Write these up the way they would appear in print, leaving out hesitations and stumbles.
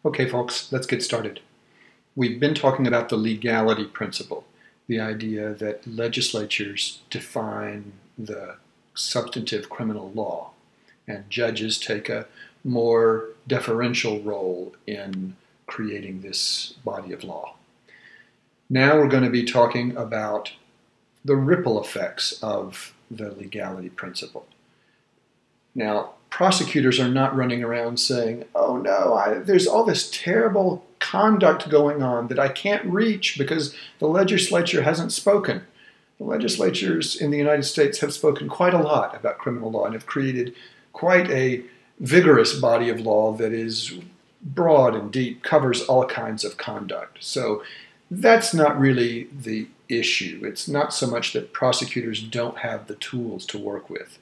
Okay, folks, let's get started. We've been talking about the legality principle, the idea that legislatures define the substantive criminal law, and judges take a more deferential role in creating this body of law. Now we're going to be talking about the ripple effects of the legality principle. Now, prosecutors are not running around saying, oh no, there's all this terrible conduct going on that I can't reach because the legislature hasn't spoken. The legislatures in the United States have spoken quite a lot about criminal law and have created quite a vigorous body of law that is broad and deep, covers all kinds of conduct. So that's not really the issue. It's not so much that prosecutors don't have the tools to work with.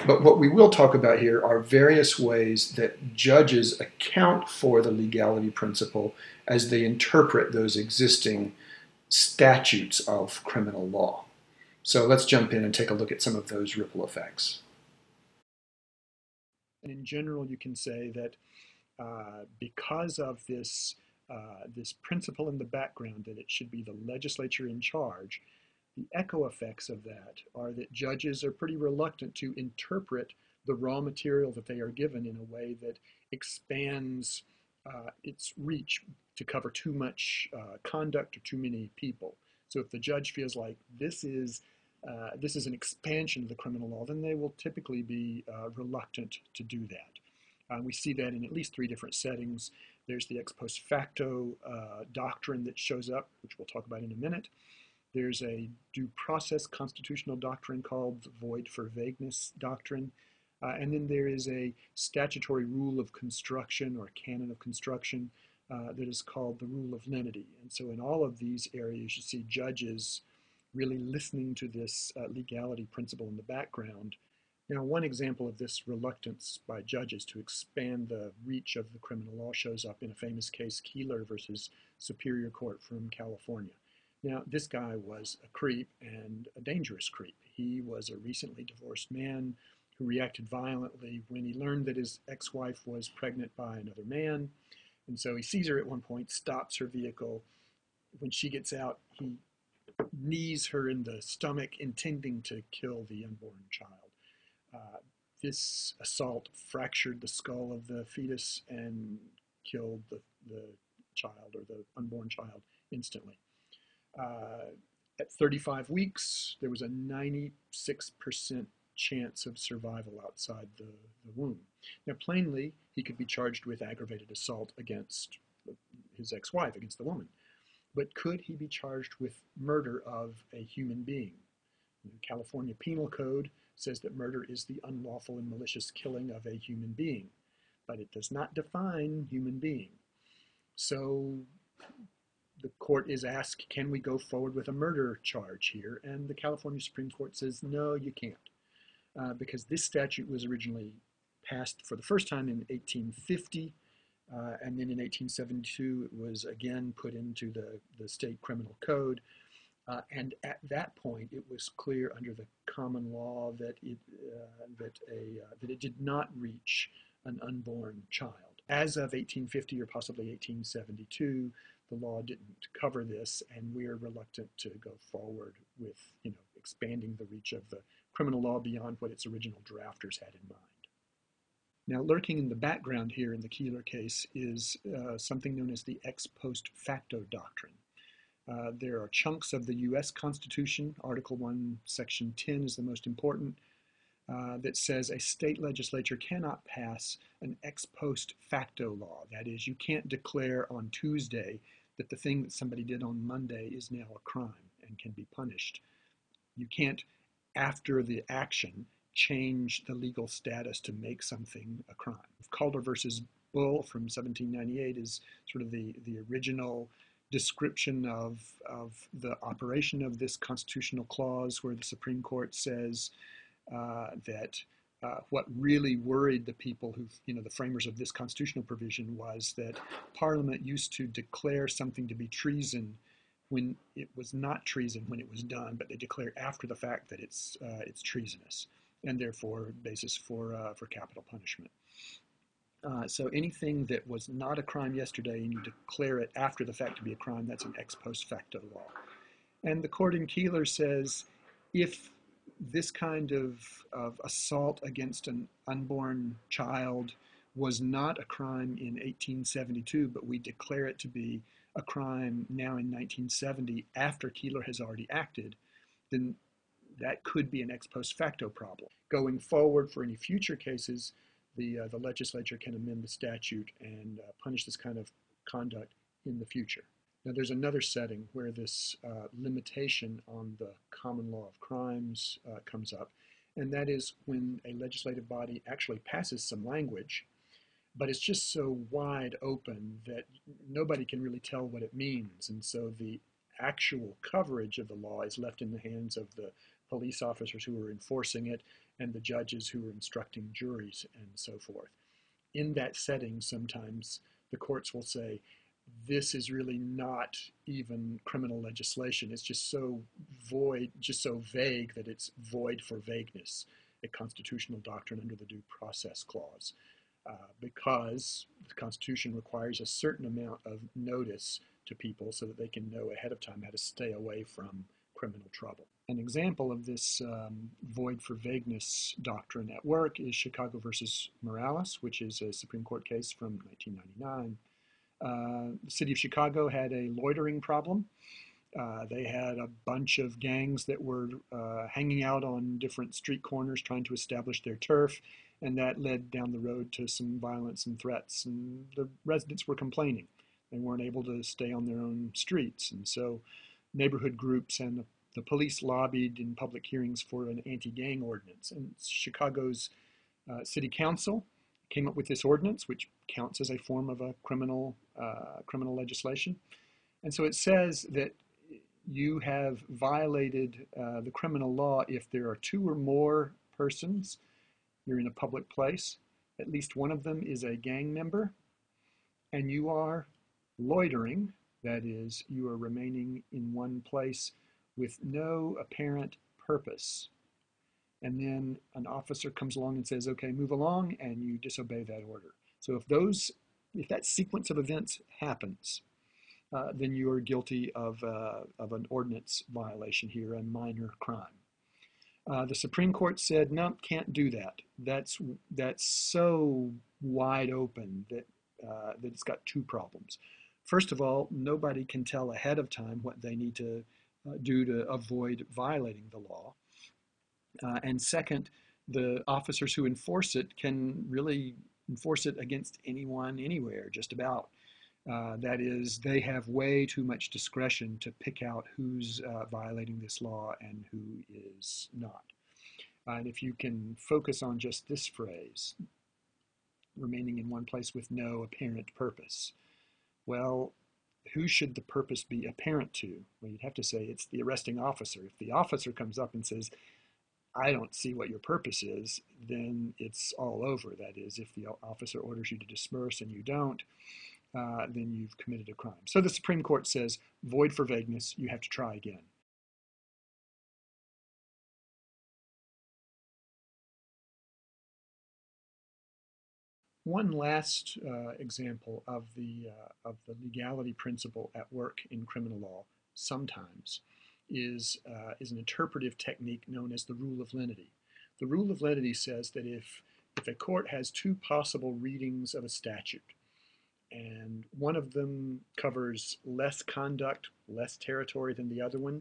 But what we will talk about here are various ways that judges account for the legality principle as they interpret those existing statutes of criminal law. So let's jump in and take a look at some of those ripple effects. And in general, you can say that because of this principle in the background that it should be the legislature in charge, the echo effects of that are that judges are pretty reluctant to interpret the raw material that they are given in a way that expands its reach to cover too much conduct or too many people. So if the judge feels like this is an expansion of the criminal law, then they will typically be reluctant to do that. We see that in at least three different settings. There's the ex post facto doctrine that shows up, which we'll talk about in a minute. There's a due process constitutional doctrine called the void for vagueness doctrine. And then there is a statutory rule of construction or canon of construction that is called the rule of lenity. And so in all of these areas, you see judges really listening to this legality principle in the background. Now, one example of this reluctance by judges to expand the reach of the criminal law shows up in a famous case, Keeler versus Superior Court from California. Now, this guy was a creep and a dangerous creep. He was a recently divorced man who reacted violently when he learned that his ex-wife was pregnant by another man. And so he sees her at one point, stops her vehicle. When she gets out, he knees her in the stomach, intending to kill the unborn child. This assault fractured the skull of the fetus and killed the child or the unborn child instantly. At 35 weeks, there was a 96% chance of survival outside the womb. Now, plainly, he could be charged with aggravated assault against his ex-wife, against the woman. But could he be charged with murder of a human being? The California Penal Code says that murder is the unlawful and malicious killing of a human being, but it does not define human being. So the court is asked, can we go forward with a murder charge here? And the California Supreme Court says, no, you can't, because this statute was originally passed for the first time in 1850, and then in 1872 it was again put into the state criminal code. And at that point, it was clear under the common law that it did not reach an unborn child. As of 1850 or possibly 1872, the law didn't cover this, and we're reluctant to go forward with, expanding the reach of the criminal law beyond what its original drafters had in mind. Now, lurking in the background here in the Keeler case is something known as the ex post facto doctrine. There are chunks of the U.S. Constitution, Article 1, Section 10 is the most important, that says a state legislature cannot pass an ex post facto law. That is, you can't declare on Tuesday that the thing that somebody did on Monday is now a crime and can be punished. You can't, after the action, change the legal status to make something a crime. Calder versus Bull from 1798 is sort of the original description of the operation of this constitutional clause, where the Supreme Court says that what really worried the people who, the framers of this constitutional provision, was that Parliament used to declare something to be treason when it was not treason when it was done, but they declare after the fact that it's treasonous, and therefore basis for capital punishment. So anything that was not a crime yesterday and you declare it after the fact to be a crime, that's an ex post facto law. And the court in Keeler says if this kind of assault against an unborn child was not a crime in 1872, but we declare it to be a crime now in 1970 after Keeler has already acted, then that could be an ex post facto problem. Going forward for any future cases, the legislature can amend the statute and punish this kind of conduct in the future. Now, there's another setting where this limitation on the common law of crimes comes up, and that is when a legislative body actually passes some language, but it's just so wide open that nobody can really tell what it means, and so the actual coverage of the law is left in the hands of the police officers who are enforcing it and the judges who are instructing juries and so forth. In that setting, sometimes the courts will say, this is really not even criminal legislation. It's just so void, just so vague that it's void for vagueness, a constitutional doctrine under the Due Process Clause, because the Constitution requires a certain amount of notice to people so that they can know ahead of time how to stay away from criminal trouble. An example of this void for vagueness doctrine at work is Chicago versus Morales, which is a Supreme Court case from 1999. The city of Chicago had a loitering problem. They had a bunch of gangs that were hanging out on different street corners trying to establish their turf, and that led down the road to some violence and threats, and the residents were complaining. They weren't able to stay on their own streets, and so neighborhood groups and the police lobbied in public hearings for an anti-gang ordinance, and Chicago's city council came up with this ordinance, which counts as a form of a criminal legislation. And so it says that you have violated the criminal law if there are two or more persons, you're in a public place, at least one of them is a gang member, and you are loitering, that is, you are remaining in one place with no apparent purpose. And then an officer comes along and says, okay, move along, and you disobey that order. So if that sequence of events happens, then you are guilty of an ordinance violation here, a minor crime. The Supreme Court said, no, can't do that. That's so wide open that it's got two problems. First of all, nobody can tell ahead of time what they need to do to avoid violating the law. And second, the officers who enforce it can really enforce it against anyone, anywhere, just about. That is, they have way too much discretion to pick out who's violating this law and who is not. And if you can focus on just this phrase, remaining in one place with no apparent purpose, well, who should the purpose be apparent to? Well, you'd have to say it's the arresting officer. If the officer comes up and says, I don't see what your purpose is, then it's all over. That is, if the officer orders you to disperse and you don't, then you've committed a crime. So the Supreme Court says, void for vagueness, you have to try again. One last example of the legality principle at work in criminal law sometimes is an interpretive technique known as the rule of lenity. The rule of lenity says that if a court has two possible readings of a statute, and one of them covers less conduct, less territory than the other one,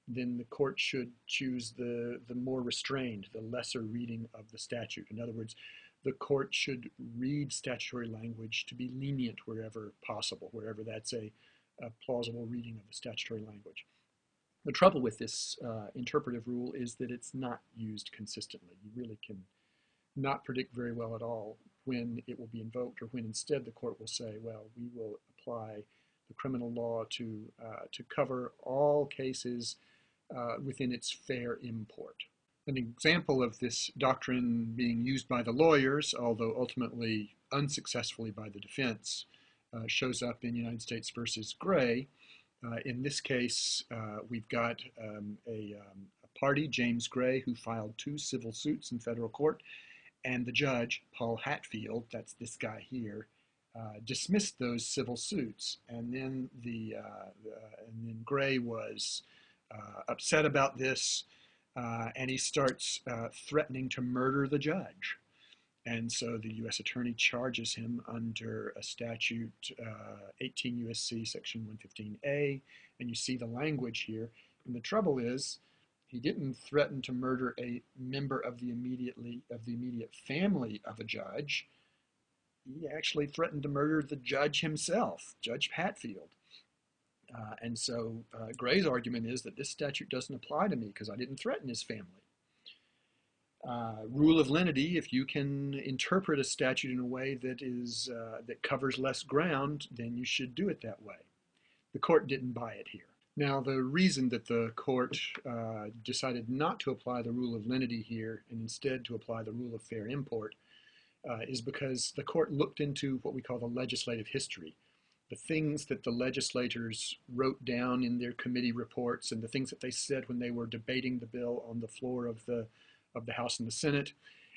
then the court should choose the more restrained, the lesser reading of the statute. In other words, the court should read statutory language to be lenient wherever possible, wherever that's a plausible reading of the statutory language. The trouble with this interpretive rule is that it's not used consistently. You really can not predict very well at all when it will be invoked, or when instead the court will say, well, we will apply the criminal law to cover all cases within its fair import. An example of this doctrine being used by the lawyers, although ultimately unsuccessfully by the defense, shows up in United States versus Gray. In this case, we've got a party, James Gray, who filed two civil suits in federal court, And the judge, Paul Hatfield, that's this guy here, dismissed those civil suits. And then Gray was upset about this, and he starts threatening to murder the judge. And so the U.S. Attorney charges him under a statute, 18 U.S.C. Section 115A, and you see the language here. And the trouble is, he didn't threaten to murder a member of the immediate family of a judge. He actually threatened to murder the judge himself, Judge Hatfield. And so Gray's argument is that this statute doesn't apply to me because I didn't threaten his family. Rule of lenity: if you can interpret a statute in a way that covers less ground, then you should do it that way. The court didn't buy it here. Now, the reason that the court decided not to apply the rule of lenity here and instead to apply the rule of fair import is because the court looked into what we call the legislative history, the things that the legislators wrote down in their committee reports and the things that they said when they were debating the bill on the floor of the House and the Senate.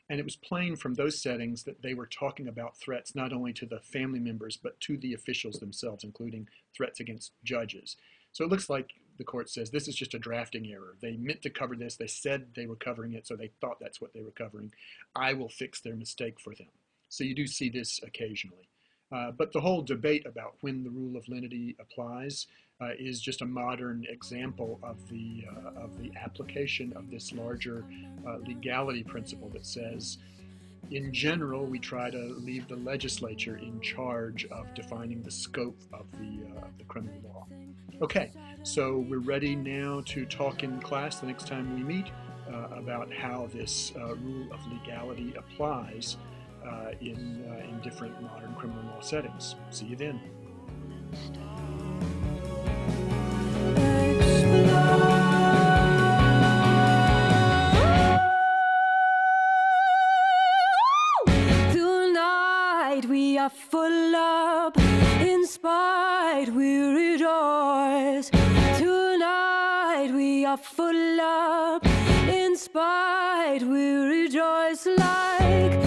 And it was plain from those settings that they were talking about threats not only to the family members, but to the officials themselves, including threats against judges. So it looks like the court says this is just a drafting error. They meant to cover this. They said they were covering it, so they thought that's what they were covering. I will fix their mistake for them. So you do see this occasionally. But the whole debate about when the rule of lenity applies is just a modern example of the application of this larger legality principle that says, in general, we try to leave the legislature in charge of defining the scope of the criminal law. Okay, so we're ready now to talk in class the next time we meet about how this rule of legality applies in different modern criminal law settings. See you then. Tonight we are full up, inspired we rejoice. Tonight we are full up, inspired we rejoice like